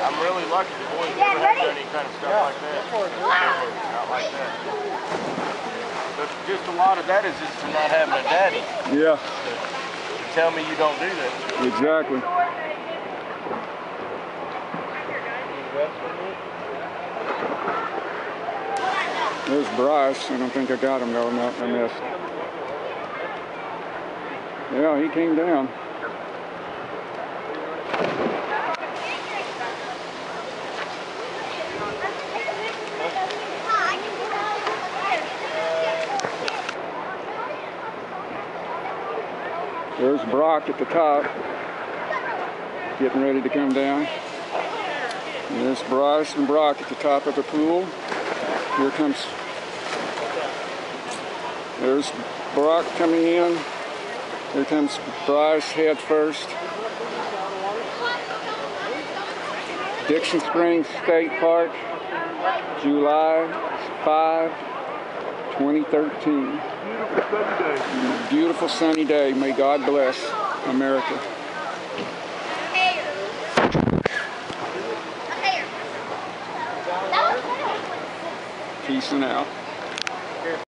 I'm really lucky the boys never have done any kind of stuff like that. Not like that. But just a lot of that is just for not having a daddy. Yeah. To tell me you don't do that. Exactly. There's Bryce. I don't think I got him though. No, I missed. Yeah, he came down. There's Brock at the top, getting ready to come down. And there's Bryce and Brock at the top of the pool. Here comes, there's Brock coming in. Here comes Bryce head first. Dixon Springs State Park, July 5, 2013. Beautiful sunny day. May God bless America. Peace and out.